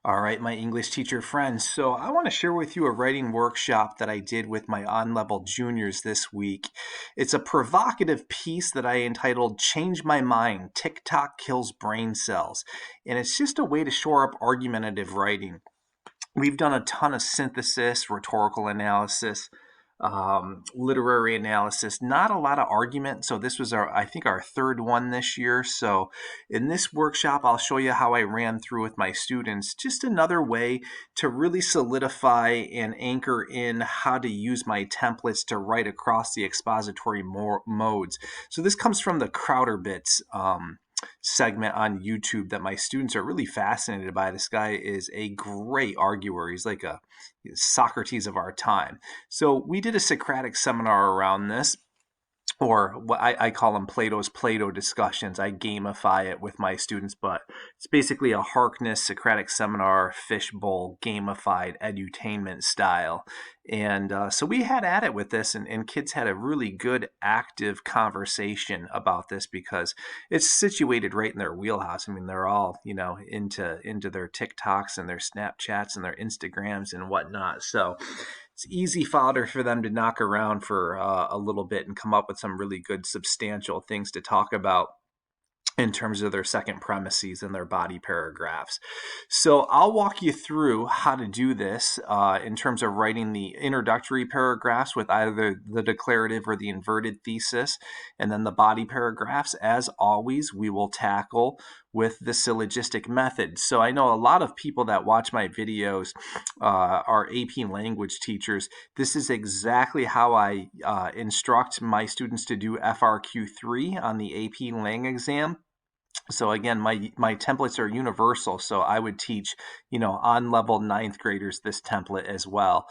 All right, my English teacher friends. So I want to share with you a writing workshop that I did with my on-level juniors this week. It's a provocative piece that I entitled Change My Mind, Tik Tok Kills Braincells. And it's just a way to shore up argumentative writing. We've done a ton of synthesis, rhetorical analysis, literary analysis, not a lot of argument. So this was I think our third one this year. So in this workshop, I'll show you how I ran through with my students, just another way to really solidify and anchor in how to use my templates to write across the expository modes. So this comes from the Crowder Bits segment on YouTube that my students are really fascinated by. This guy is a great arguer. He's like a Socrates of our time. So we did a Socratic seminar around this, or what I call them Plato's Plato discussions. I gamify it with my students, but it's basically a Harkness Socratic seminar fishbowl gamified edutainment style. And so we had at it with this, and kids had a really good active conversation about this because it's situated right in their wheelhouse. I mean, they're all, into their TikToks and their Snapchats and their Instagrams and whatnot. So it's easy fodder for them to knock around for a little bit and come up with some really good substantial things to talk about in terms of their second premises and their body paragraphs. So I'll walk you through how to do this in terms of writing the introductory paragraphs with either the declarative or the inverted thesis, and then the body paragraphs. As always, we will tackle with the syllogistic method. So I know a lot of people that watch my videos are AP language teachers. This is exactly how I instruct my students to do FRQ3 on the AP Lang exam. So again, my templates are universal. So I would teach, on level ninth graders this template as well.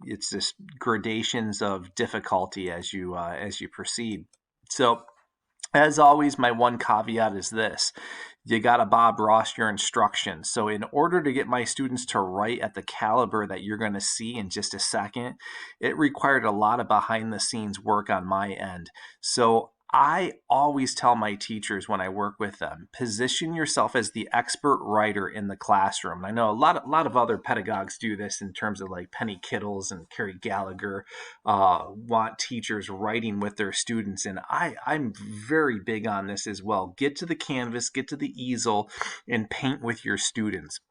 It's just gradations of difficulty as you proceed. So as always, my one caveat is this. You got to Bob Ross your instructions. So in order to get my students to write at the caliber that you're going to see in just a second, it required a lot of behind the scenes work on my end. So I always tell my teachers when I work with them, position yourself as the expert writer in the classroom. I know a lot of other pedagogues do this in terms of like Penny Kittles and Carrie Gallagher want teachers writing with their students. And I'm very big on this as well. Get to the canvas, get to the easel, and paint with your students.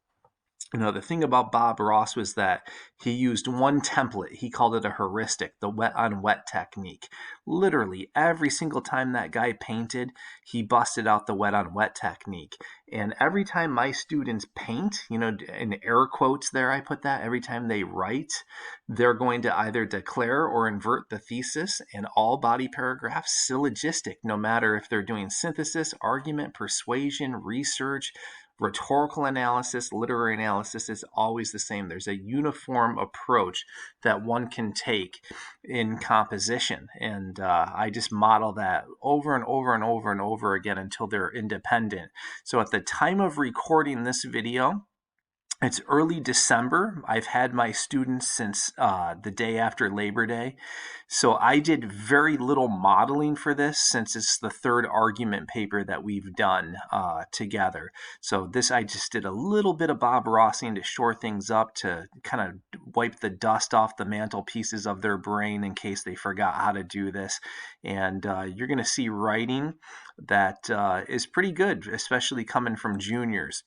The thing about Bob Ross was that he used one template. He called it a heuristic, the wet on wet technique. Literally every single time that guy painted, he busted out the wet on wet technique. And every time my students paint, in air quotes there, I put that, every time they write, they're going to either declare or invert the thesis in all body paragraphs, syllogistic, no matter if they're doing synthesis, argument, persuasion, research, rhetorical analysis, literary analysis is always the same. There's a uniform approach that one can take in composition. And I just model that over and over and over and over again until they're independent. So at the time of recording this video, it's early December. I've had my students since the day after Labor Day. So I did very little modeling for this since it's the third argument paper that we've done together. So this, I just did a little bit of Bob Rossing to shore things up, to kind of wipe the dust off the mantelpieces of their brain in case they forgot how to do this. And you're going to see writing that is pretty good, especially coming from juniors.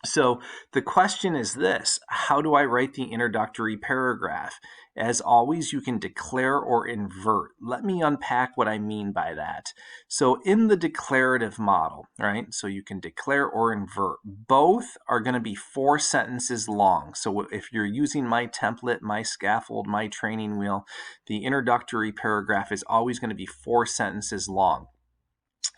So the question is this: how do I write the introductory paragraph? As always, you can declare or invert. Let me unpack what I mean by that. So in the declarative model, right, so you can declare or invert. Both are going to be 4 sentences long. So if you're using my template, my scaffold, my training wheel, the introductory paragraph is always going to be 4 sentences long.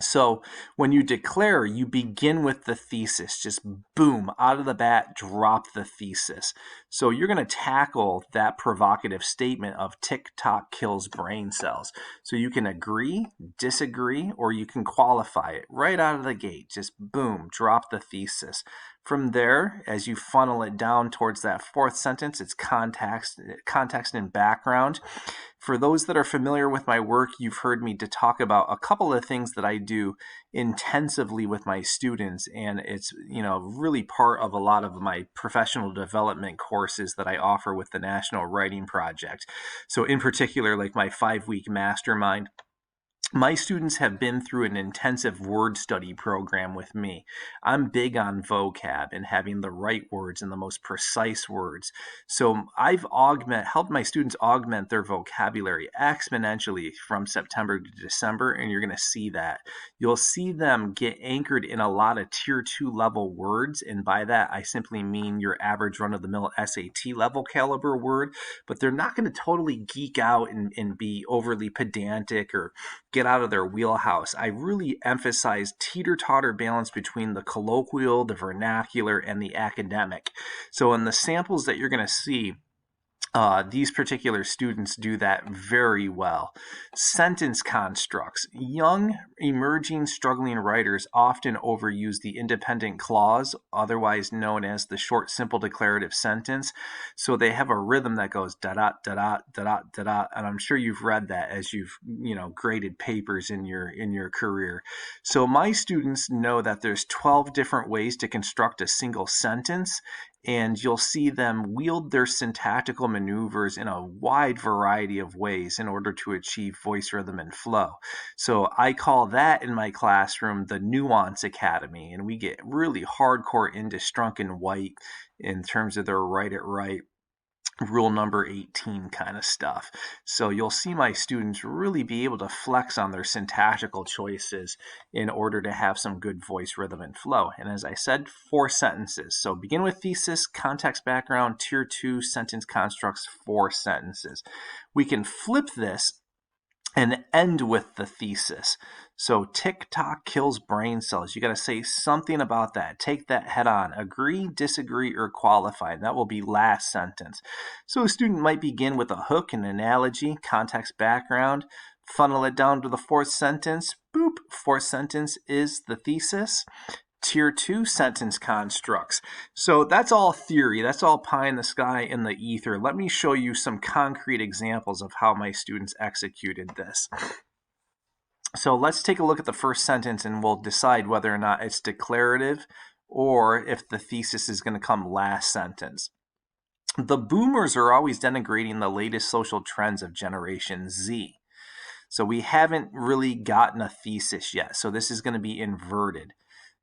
So when you declare, you begin with the thesis. Just boom, out of the bat, drop the thesis. So you're going to tackle that provocative statement of Tik Tok kills brain cells. So you can agree, disagree, or you can qualify it right out of the gate. Just boom, drop the thesis. From there, as you funnel it down towards that 4th sentence, it's context and background. For those that are familiar with my work, you've heard me to talk about a couple of things that I do intensively with my students, and it's really part of a lot of my professional development courses that I offer with the National Writing Project. So in particular, like my 5-week mastermind, my students have been through an intensive word study program with me. I'm big on vocab and having the right words and the most precise words. So I've helped my students augment their vocabulary exponentially from September to December, and you're going to see that. You'll see them get anchored in a lot of tier 2 level words, and by that I simply mean your average run-of-the-mill SAT level caliber word, but they're not going to totally geek out and be overly pedantic or get out of their wheelhouse. I really emphasize teeter-totter balance between the colloquial, the vernacular, and the academic. So in the samples that you're going to see, these particular students do that very well. Sentence constructs. Young, emerging, struggling writers often overuse the independent clause, otherwise known as the short, simple declarative sentence. So they have a rhythm that goes da-da, da-da, da-da, da-da, and I'm sure you've read that as you've graded papers in your career. So my students know that there's 12 different ways to construct a single sentence, and you'll see them wield their syntactical maneuvers in a wide variety of ways in order to achieve voice rhythm and flow. So I call that in my classroom the Nuance Academy, and we get really hardcore into Strunk and White in terms of their write it right, rule number 18 kind of stuff. So you'll see my students really be able to flex on their syntactical choices in order to have some good voice rhythm and flow. And as I said, 4 sentences. So begin with thesis, context, background, tier 2, sentence constructs, 4 sentences. We can flip this and end with the thesis. So Tik Tok Kills Braincells. You got to say something about that. Take that head on. Agree, disagree, or qualify. That will be last sentence. So a student might begin with a hook, an analogy, context, background, funnel it down to the 4th sentence. Boop, 4th sentence is the thesis. Tier 2 sentence constructs. So that's all theory. That's all pie in the sky in the ether. Let me show you some concrete examples of how my students executed this. So let's take a look at the first sentence and we'll decide whether or not it's declarative or if the thesis is going to come last sentence. The boomers are always denigrating the latest social trends of Generation Z. So we haven't really gotten a thesis yet. So this is going to be inverted.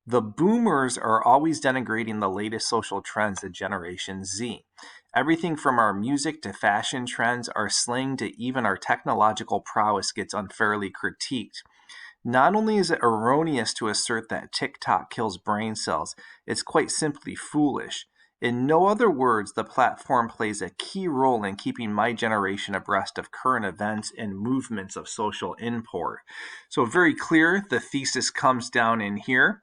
The boomers are always denigrating the latest social trends of Generation Z. Everything from our music to fashion trends, our slang to even our technological prowess gets unfairly critiqued. Not only is it erroneous to assert that TikTok kills brain cells, it's quite simply foolish. In no other words, the platform plays a key role in keeping my generation abreast of current events and movements of social import. So very clear, the thesis comes down in here.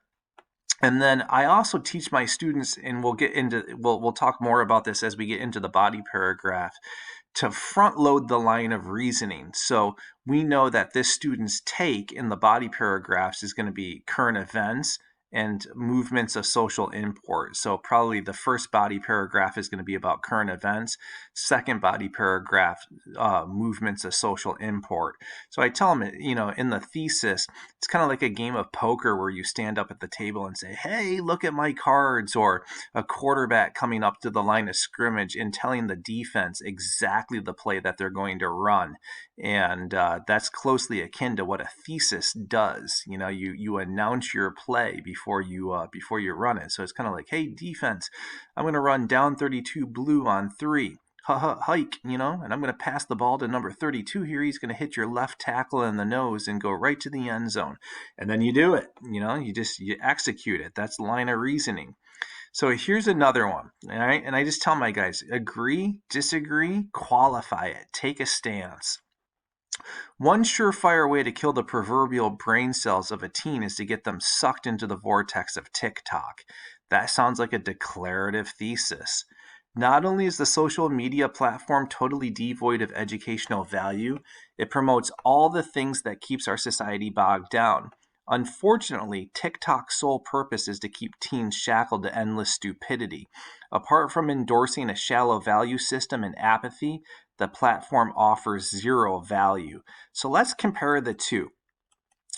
And then I also teach my students, and we'll talk more about this as we get into the body paragraph, to front load the line of reasoning. So we know that this student's take in the body paragraphs is going to be current events and movements of social import. So probably the first body paragraph is going to be about current events. Second body paragraph, movements of social import. So I tell them, in the thesis, it's kind of like a game of poker where you stand up at the table and say, hey, look at my cards, or a quarterback coming up to the line of scrimmage and telling the defense exactly the play that they're going to run. And that's closely akin to what a thesis does. You announce your play before you run it. So it's kind of like, hey, defense, I'm going to run down 32 blue on 3. Hike, and I'm going to pass the ball to number 32 here. He's going to hit your left tackle in the nose and go right to the end zone. And then you do it, you execute it. That's line of reasoning. So here's another one, all right? And I just tell my guys, agree, disagree, qualify it, take a stance. One surefire way to kill the proverbial brain cells of a teen is to get them sucked into the vortex of TikTok. That sounds like a declarative thesis. Not only is the social media platform totally devoid of educational value, it promotes all the things that keeps our society bogged down. Unfortunately, TikTok's sole purpose is to keep teens shackled to endless stupidity. Apart from endorsing a shallow value system and apathy, the platform offers zero value. So let's compare the two.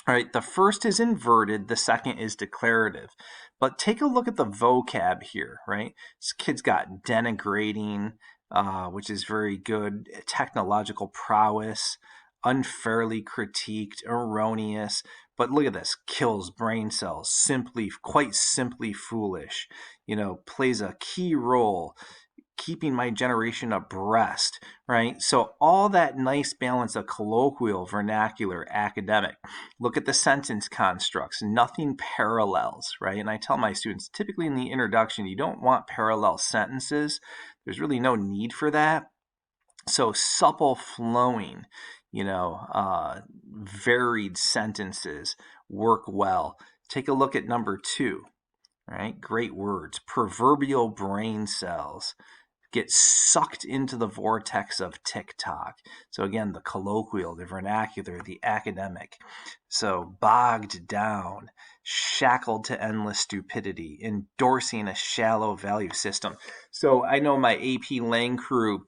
All right, the first is inverted, the second is declarative. But take a look at the vocab here, right? This kid's got denigrating, which is very good, technological prowess, unfairly critiqued, erroneous. But look at this, kills brain cells, simply, quite simply foolish, plays a key role keeping my generation abreast, right? So all that nice balance of colloquial, vernacular, academic. Look at the sentence constructs. Nothing parallels, right? And I tell my students, typically in the introduction, you don't want parallel sentences. There's really no need for that. So supple flowing, varied sentences work well. Take a look at number 2, right? Great words. Proverbial brain cells get sucked into the vortex of TikTok. So again, the colloquial, the vernacular, the academic. So bogged down, shackled to endless stupidity, endorsing a shallow value system. So I know my AP Lang crew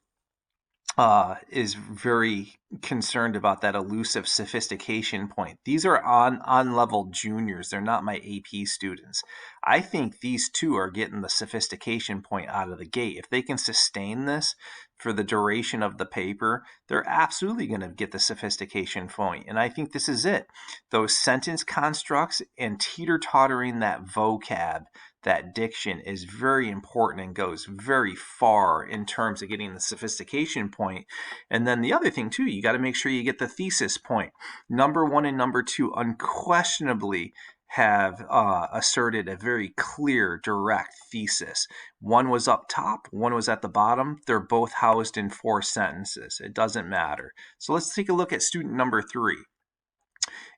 is very concerned about that elusive sophistication point. These are on level juniors. They're not my AP students. I think these two are getting the sophistication point out of the gate. If they can sustain this for the duration of the paper, they're absolutely going to get the sophistication point. And I think this is it. Those sentence constructs and teeter-tottering that vocab, that diction is very important and goes very far in terms of getting the sophistication point. And then the other thing too, you got to make sure you get the thesis point. Number 1 and number 2 unquestionably have asserted a very clear, direct thesis. One was up top, one was at the bottom. They're both housed in 4 sentences. It doesn't matter. So let's take a look at student number 3.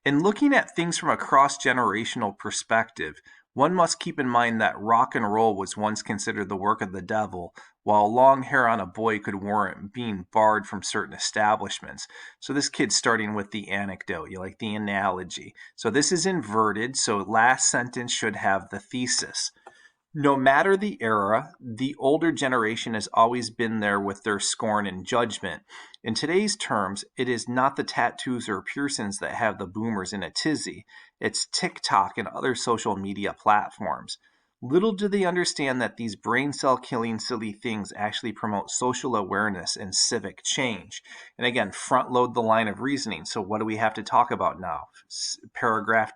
In looking at things from a cross-generational perspective, one must keep in mind that rock and roll was once considered the work of the devil, while long hair on a boy could warrant being barred from certain establishments. So this kid's starting with the anecdote, the analogy. So this is inverted, so last sentence should have the thesis. No matter the era, the older generation has always been there with their scorn and judgment. In today's terms, it is not the tattoos or piercings that have the boomers in a tizzy. It's TikTok and other social media platforms. Little do they understand that these brain cell killing silly things actually promote social awareness and civic change. And again, front load the line of reasoning. So what do we have to talk about now? Paragraph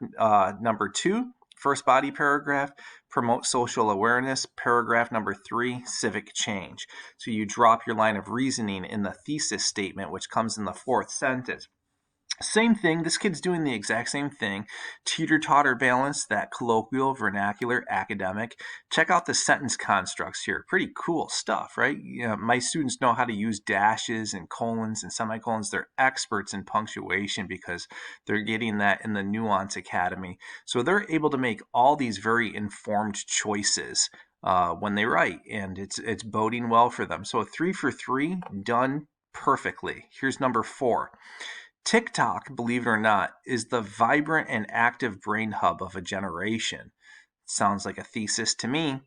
number 2. First body paragraph, promote social awareness. Paragraph number 3, civic change. So you drop your line of reasoning in the thesis statement, which comes in the 4th sentence. Same thing, this kid's doing the exact same thing. Teeter-totter balance, that colloquial, vernacular, academic. Check out the sentence constructs here. Pretty cool stuff, right? My students know how to use dashes and colons and semicolons. They're experts in punctuation because they're getting that in the Nuance Academy. So they're able to make all these very informed choices when they write, and it's boding well for them. So 3 for 3, done perfectly. Here's number 4. TikTok, believe it or not, is the vibrant and active brain hub of a generation. Sounds like a thesis to me.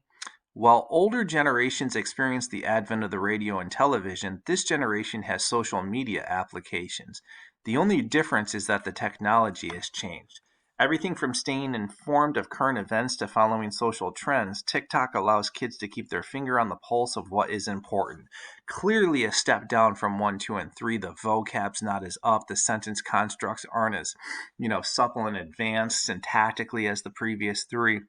While older generations experienced the advent of the radio and television, this generation has social media applications. The only difference is that the technology has changed. Everything from staying informed of current events to following social trends, TikTok allows kids to keep their finger on the pulse of what is important. Clearly a step down from 1, 2, and 3. The vocab's not as up. The sentence constructs aren't as, supple and advanced syntactically as the previous 3.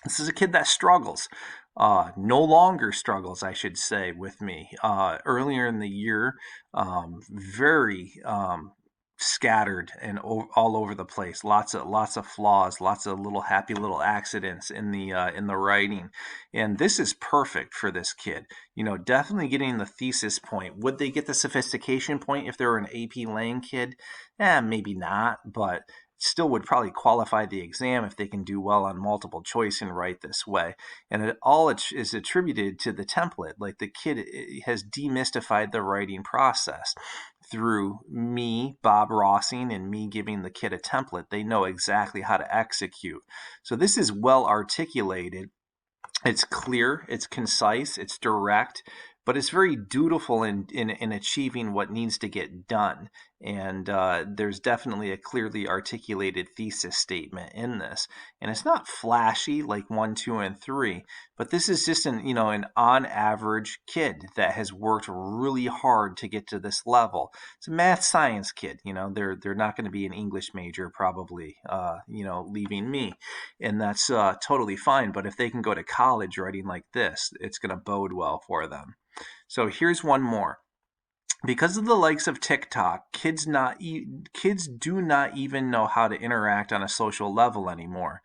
This is a kid that struggles. No longer struggles, I should say, with me. Earlier in the year, very scattered and all over the place. Lots of flaws, lots of happy little accidents in the writing, and this is perfect for this kid. Definitely getting the thesis point. Would they get the sophistication point if they were an AP Lang kid? Maybe not, but still would probably qualify the exam if they can do well on multiple choice and write this way. And it all is attributed to the template. Like the kid has demystified the writing process. through me, Bob Rossing, and me giving the kid a template, they know exactly how to execute. So this is well articulated. It's clear, it's concise, it's direct, but it's very dutiful in achieving what needs to get done. And there's definitely a clearly articulated thesis statement in this. And it's not flashy like 1, 2, and 3, but this is just an on average kid that has worked really hard to get to this level. It's a math science kid. They're not going to be an English major probably. Leaving me, and that's totally fine. But if they can go to college writing like this, it's going to bode well for them. So here's one more. Because of the likes of TikTok, kids do not even know how to interact on a social level anymore.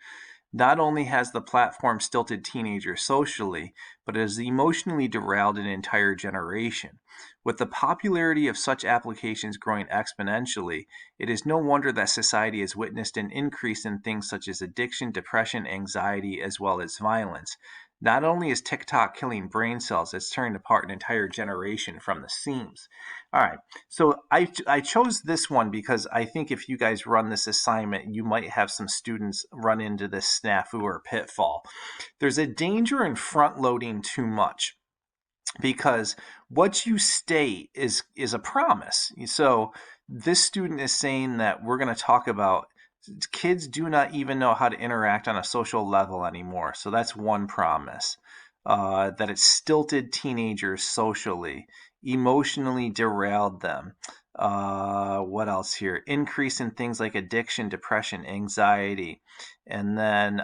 Not only has the platform stilted teenagers socially, but it has emotionally derailed an entire generation. With the popularity of such applications growing exponentially, it is no wonder that society has witnessed an increase in things such as addiction, depression, anxiety, as well as violence. Not only is TikTok killing brain cells, it's tearing apart an entire generation from the seams. All right, so I chose this one because I think if you guys run this assignment, you might have some students run into this snafu or pitfall. There's a danger in front loading too much, because what you state is a promise. So this student is saying that we're going to talk about kids do not even know how to interact on a social level anymore. So that's one promise. That it stilted teenagers socially, emotionally derailed them. What else here? Increase in things like addiction, depression, anxiety, and then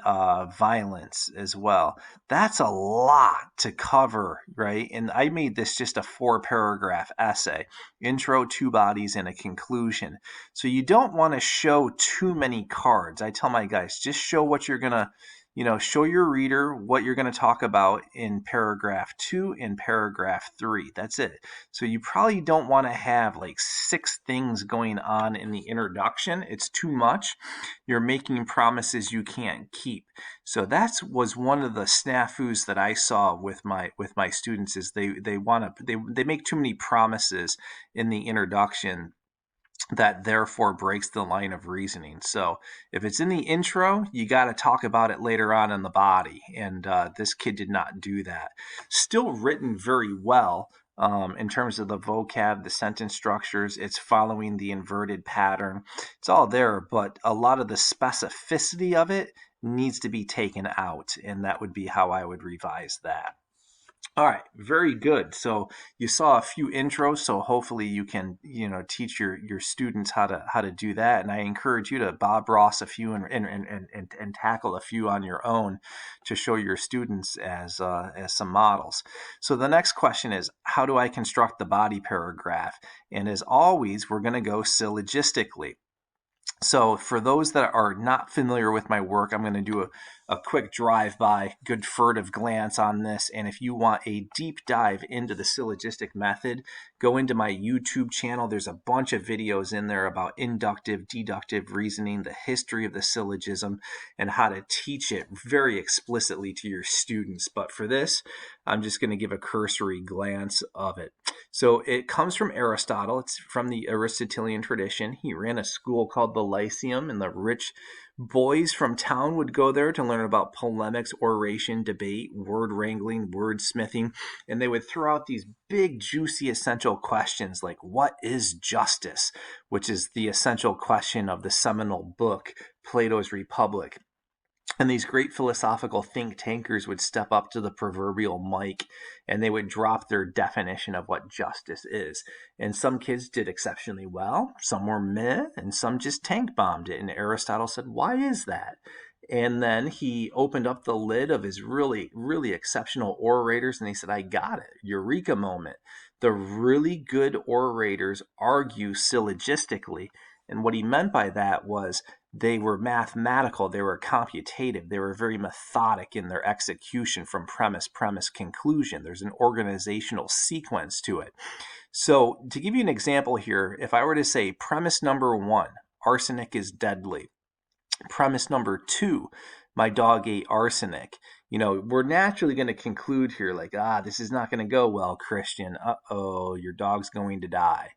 violence as well. That's a lot to cover, right? And I made this just a 4-paragraph essay: intro, 2 bodies, and a conclusion. So you don't want to show too many cards. I tell my guys, just show what you're going to show your reader what you're going to talk about in paragraph 2 and paragraph 3. That's it. So you probably don't want to have like 6 things going on in the introduction. It's too much. You're making promises you can't keep. So that was one of the snafus that I saw with my students, is they make too many promises in the introduction that therefore breaks the line of reasoning. So if it's in the intro, you got to talk about it later on in the body. And this kid did not do that. Still written very well in terms of the vocab, the sentence structures. It's following the inverted pattern. It's all there, but a lot of the specificity of it needs to be taken out. And that would be how I would revise that. All right, very good. So you saw a few intros, so hopefully you can, teach your students how to do that. And I encourage you to Bob Ross a few and tackle a few on your own to show your students as some models. So the next question is, how do I construct the body paragraph? And as always, we're going to go syllogistically. So for those that are not familiar with my work, I'm going to do a quick drive-by, good furtive glance on this. And if you want a deep dive into the syllogistic method, go into my YouTube channel. There's a bunch of videos in there about inductive, deductive reasoning, the history of the syllogism, and how to teach it very explicitly to your students. But for this, I'm just going to give a cursory glance of it. So it comes from Aristotle. It's from the Aristotelian tradition. He ran a school called the Lyceum, and the rich boys from town would go there to learn about polemics, oration, debate, word wrangling, wordsmithing, and they would throw out these big, juicy, essential questions like, what is justice? Which is the essential question of the seminal book, Plato's Republic. And these great philosophical think tankers would step up to the proverbial mic and they would drop their definition of what justice is. And some kids did exceptionally well, some were meh, and some just tank bombed it. And Aristotle said, why is that? And then he opened up the lid of his really, really exceptional orators and he said, I got it. Eureka moment. The really good orators argue syllogistically. And what he meant by that was they were mathematical, they were computative, they were very methodic in their execution from premise, conclusion. There's an organizational sequence to it. So to give you an example here, if I were to say premise number 1, arsenic is deadly. Premise number 2, my dog ate arsenic. We're naturally going to conclude here like, this is not going to go well, Christian. Uh-oh, your dog's going to die.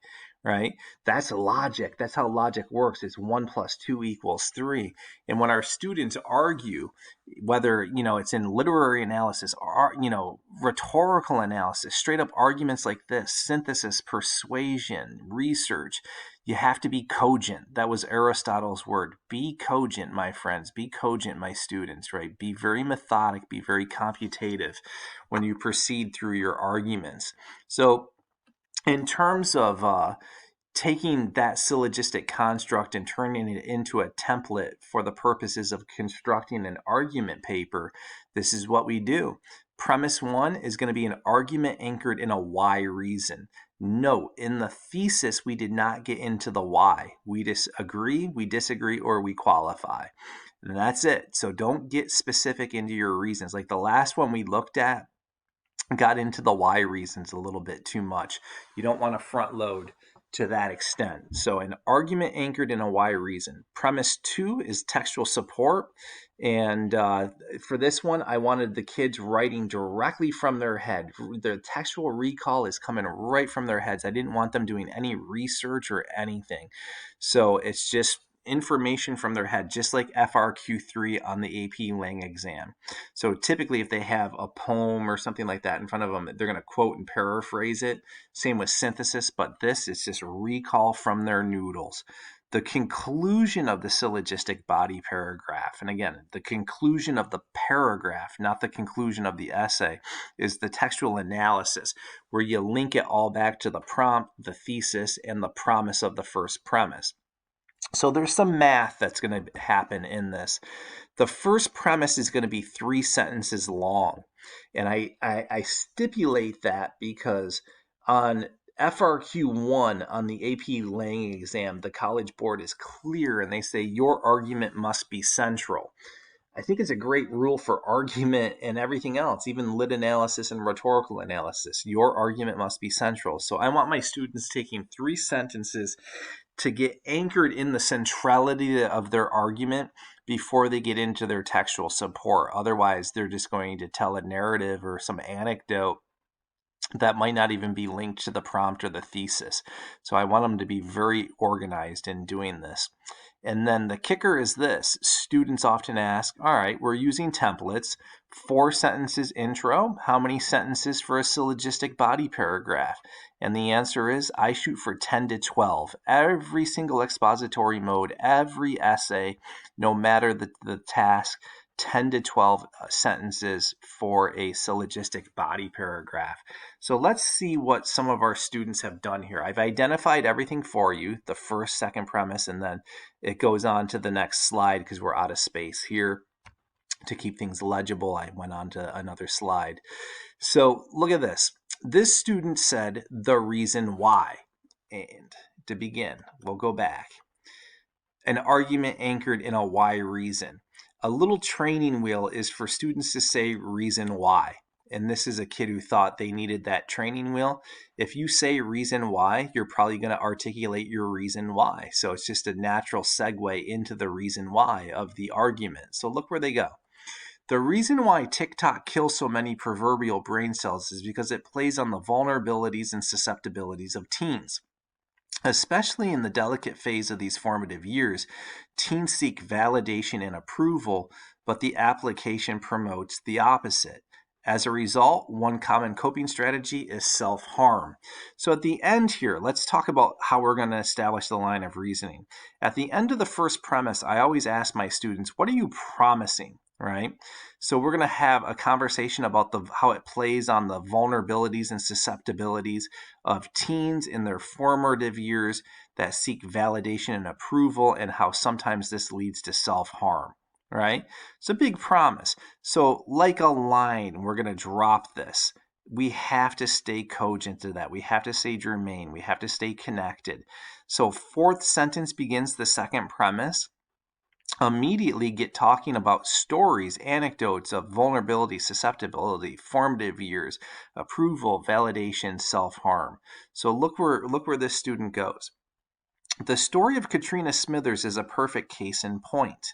right? That's logic. That's how logic works. It's 1 plus 2 equals 3. And when our students argue, whether, it's in literary analysis or, rhetorical analysis, straight up arguments like this, synthesis, persuasion, research, you have to be cogent. That was Aristotle's word. Be cogent, my friends. Be cogent, my students, right? Be very methodic, be very computative when you proceed through your arguments. So, in terms of taking that syllogistic construct and turning it into a template for the purposes of constructing an argument paper, this is what we do. Premise 1 is going to be an argument anchored in a why reason. Note, in the thesis, we did not get into the why. We just agree, we disagree, or we qualify. And that's it. So don't get specific into your reasons. Like the last one we looked at, got into the why reasons a little bit too much. You don't want to front load to that extent. So an argument anchored in a why reason. Premise 2 is textual support. And for this one, I wanted the kids writing directly from their head. Their textual recall is coming right from their heads. I didn't want them doing any research or anything. So it's just information from their head, just like FRQ3 on the AP Lang exam. So typically if they have a poem or something like that in front of them, they're going to quote and paraphrase it. Same with synthesis, but this is just recall from their noodles. The conclusion of the syllogistic body paragraph, and again, the conclusion of the paragraph, not the conclusion of the essay, is the textual analysis, where you link it all back to the prompt, the thesis, and the promise of the first premise. So there's some math that's going to happen in this. The first premise is going to be 3 sentences long. And I stipulate that because on FRQ1 on the AP Lang exam, the College Board is clear and they say your argument must be central. I think it's a great rule for argument and everything else, even lit analysis and rhetorical analysis. Your argument must be central. So I want my students taking 3 sentences to get anchored in the centrality of their argument before they get into their textual support. Otherwise, they're just going to tell a narrative or some anecdote that might not even be linked to the prompt or the thesis. So I want them to be very organized in doing this. And then the kicker is this. Students often ask, all right, we're using templates. 4 sentences intro. How many sentences for a syllogistic body paragraph? And the answer is I shoot for 10 to 12. Every single expository mode, every essay, no matter the task, 10 to 12 sentences for a syllogistic body paragraph. So let's see what some of our students have done here. I've identified everything for you, the first, second premise, and then it goes on to the next slide because we're out of space here. To keep things legible, I went on to another slide. So look at this. This student said the reason why. And to begin, we'll go back. An argument anchored in a why reason. A little training wheel is for students to say reason why. And this is a kid who thought they needed that training wheel. If you say reason why, you're probably going to articulate your reason why. So it's just a natural segue into the reason why of the argument. So look where they go. The reason why TikTok kills so many proverbial brain cells is because it plays on the vulnerabilities and susceptibilities of teens. Especially in the delicate phase of these formative years, teens seek validation and approval, but the application promotes the opposite. As a result, one common coping strategy is self-harm. So at the end here, let's talk about how we're going to establish the line of reasoning. At the end of the first premise, I always ask my students, what are you promising? Right? So we're going to have a conversation about how it plays on the vulnerabilities and susceptibilities of teens in their formative years that seek validation and approval, and how sometimes this leads to self-harm. Right? It's a big promise. So like a line, we're going to drop this. We have to stay cogent to that. We have to stay germane. We have to stay connected. So fourth sentence begins the second premise. Immediately get talking about stories, anecdotes of vulnerability, susceptibility, formative years, approval, validation, self-harm. So look where this student goes. The story of Katrina Smithers is a perfect case in point.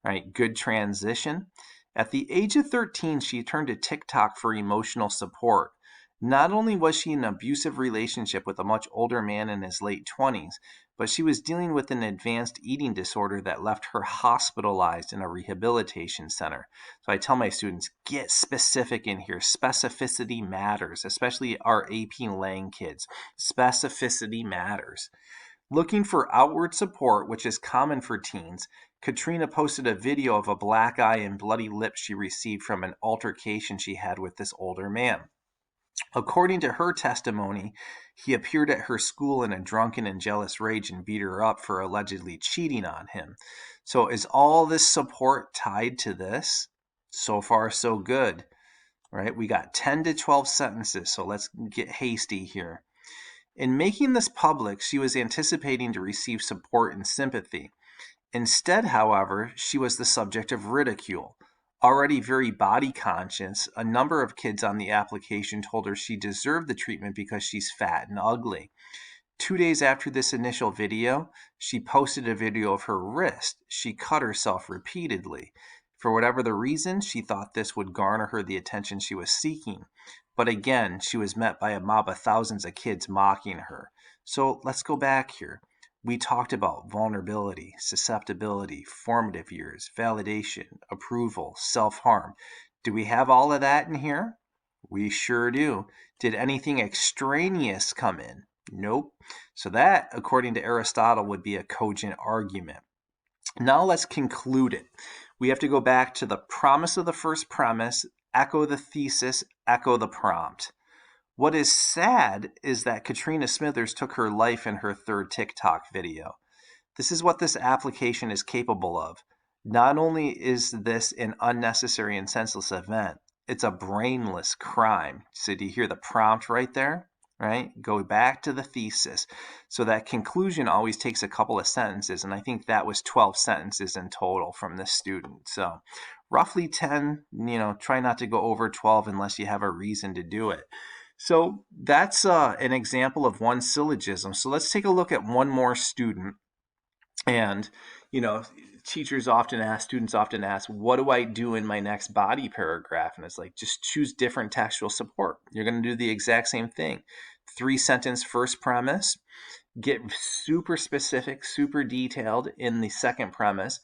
Right? Good transition. At the age of 13, she turned to TikTok for emotional support. Not only was she in an abusive relationship with a much older man in his late 20s, but she was dealing with an advanced eating disorder that left her hospitalized in a rehabilitation center. So I tell my students, get specific in here. Specificity matters, especially our AP Lang kids. Specificity matters. Looking for outward support, which is common for teens, Katrina posted a video of a black eye and bloody lips she received from an altercation she had with this older man. According to her testimony, he appeared at her school in a drunken and jealous rage and beat her up for allegedly cheating on him. So, is all this support tied to this? So far, so good, right? We got 10 to 12 sentences, so let's get hasty here. In making this public, she was anticipating to receive support and sympathy. Instead, however, she was the subject of ridicule. Already very body conscious, a number of kids on the application told her she deserved the treatment because she's fat and ugly. 2 days after this initial video, she posted a video of her wrist. She cut herself repeatedly. For whatever the reason, she thought this would garner her the attention she was seeking. But again, she was met by a mob of thousands of kids mocking her. So let's go back here. We talked about vulnerability, susceptibility, formative years, validation, approval, self-harm. Do we have all of that in here? We sure do. Did anything extraneous come in? Nope. So that, according to Aristotle, would be a cogent argument. Now let's conclude it. We have to go back to the promise of the first premise, echo the thesis, echo the prompt. What is sad is that Katrina Smithers took her life in her third TikTok video. This is what this application is capable of. Not only is this an unnecessary and senseless event, it's a brainless crime. So do you hear the prompt right there? Right? Go back to the thesis. So that conclusion always takes a couple of sentences, and I think that was 12 sentences in total from this student. So roughly 10, try not to go over 12 unless you have a reason to do it. So that's an example of one syllogism. So let's take a look at one more student. And, students often ask, what do I do in my next body paragraph? And it's like, just choose different textual support. You're going to do the exact same thing. 3-sentence first premise, get super specific, super detailed in the second premise,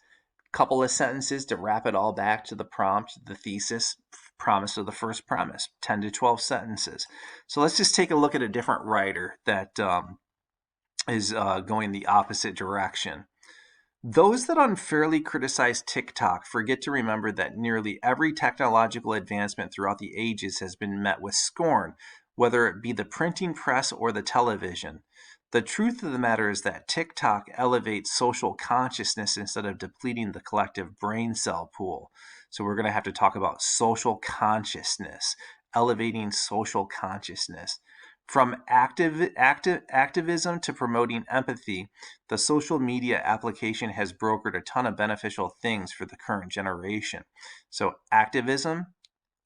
couple of sentences to wrap it all back to the prompt, the thesis, promise of the first premise, 10 to 12 sentences. So let's just take a look at a different writer that is going the opposite direction. Those that unfairly criticize TikTok forget to remember that nearly every technological advancement throughout the ages has been met with scorn, whether it be the printing press or the television. The truth of the matter is that TikTok elevates social consciousness instead of depleting the collective brain cell pool. So we're going to have to talk about social consciousness, elevating social consciousness. From activism to promoting empathy, the social media application has brokered a ton of beneficial things for the current generation. So activism,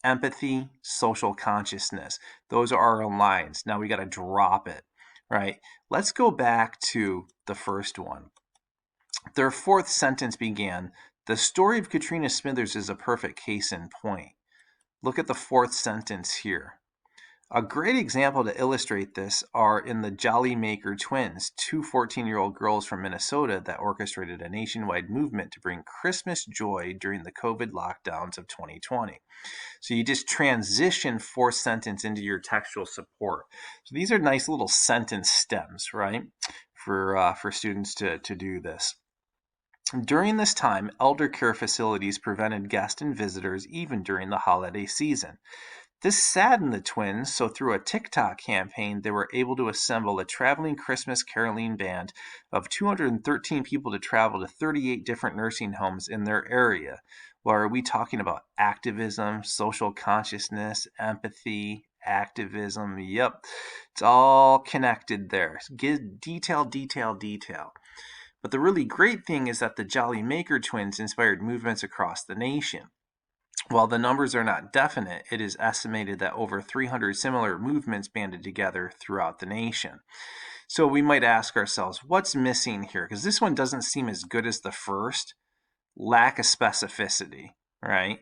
empathy, social consciousness. Those are our lines. Now we got to drop it, right? Let's go back to the first one. Their fourth sentence began, "The story of Katrina Smithers is a perfect case in point." Look at the fourth sentence here. A great example to illustrate this are in the Jolly Maker twins, two 14-year-old girls from Minnesota that orchestrated a nationwide movement to bring Christmas joy during the COVID lockdowns of 2020. So you just transition fourth sentence into your textual support. So these are nice little sentence stems, right, for students to do this. During this time, elder care facilities prevented guests and visitors even during the holiday season. This saddened the twins, so through a TikTok campaign, they were able to assemble a traveling Christmas caroling band of 213 people to travel to 38 different nursing homes in their area. Well, are we talking about activism, social consciousness, empathy, activism? Yep, it's all connected there. Give detail, detail, detail. But the really great thing is that the Jolly Maker twins inspired movements across the nation. While the numbers are not definite, it is estimated that over 300 similar movements banded together throughout the nation. So we might ask ourselves, what's missing here? Because this one doesn't seem as good as the first. Lack of specificity, right?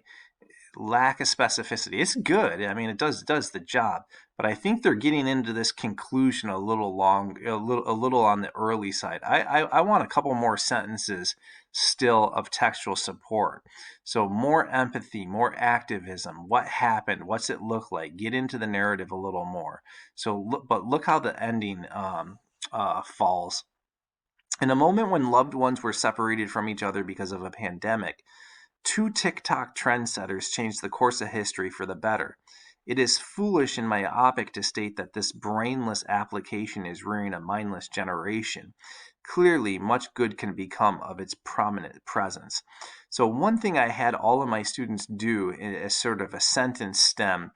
lack of specificity. It's good. I mean, it does the job, but I think they're getting into this conclusion a little on the early side. I want a couple more sentences still of textual support. So more empathy, more activism. What happened? What's it look like? Get into the narrative a little more. But look how the ending falls. In a moment when loved ones were separated from each other because of a pandemic, two TikTok trendsetters changed the course of history for the better. It is foolish and myopic to state that this brainless application is rearing a mindless generation. Clearly, much good can become of its prominent presence. So, one thing I had all of my students do as sort of a sentence stem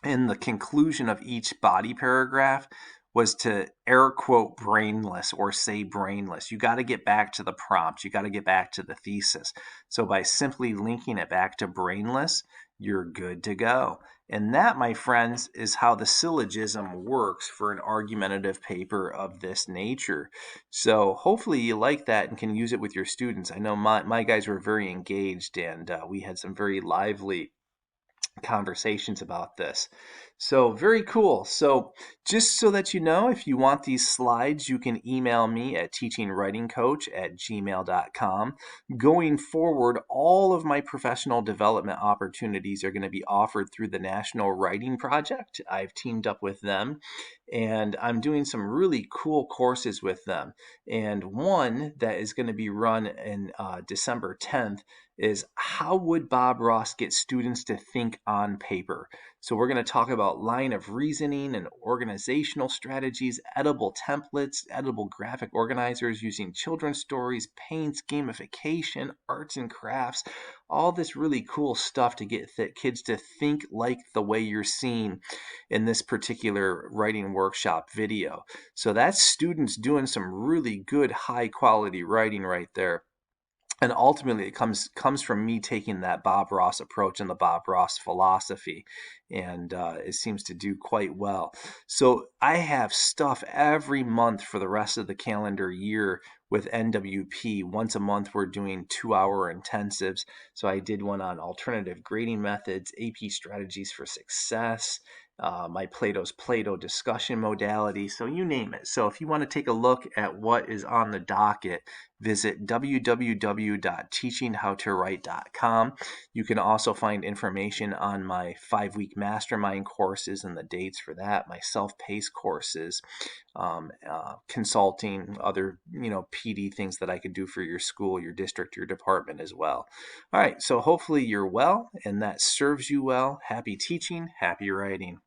in the conclusion of each body paragraph was to air quote brainless or say brainless. You got to get back to the prompt. You got to get back to the thesis. So by simply linking it back to brainless, you're good to go. And that, my friends, is how the syllogism works for an argumentative paper of this nature. So hopefully you like that and can use it with your students. I know my guys were very engaged, and we had some very lively conversations about this. So very cool. So just so that you know, if you want these slides, you can email me at teachingwritingcoach@gmail.com. Going forward, all of my professional development opportunities are going to be offered through the National Writing Project. I've teamed up with them, and I'm doing some really cool courses with them. And one that is going to be run in December 10th is how would Bob Ross get students to think on paper? So we're going to talk about line of reasoning and organizational strategies, edible templates, edible graphic organizers using children's stories, paints, gamification, arts and crafts, all this really cool stuff to get kids to think like the way you're seeing in this particular writing workshop video. So that's students doing some really good high quality writing right there. And ultimately, it comes from me taking that Bob Ross approach and the Bob Ross philosophy, and it seems to do quite well. So I have stuff every month for the rest of the calendar year with NWP. Once a month, we're doing 2-hour intensives. So I did one on alternative grading methods, AP strategies for success, my Plato's Plato discussion modality, so you name it. So if you want to take a look at what is on the docket, visit www.teachinghowtowrite.com. You can also find information on my 5-week mastermind courses and the dates for that, my self-paced courses, consulting, other PD things that I could do for your school, your district, your department as well. All right, so hopefully you're well and that serves you well. Happy teaching, happy writing.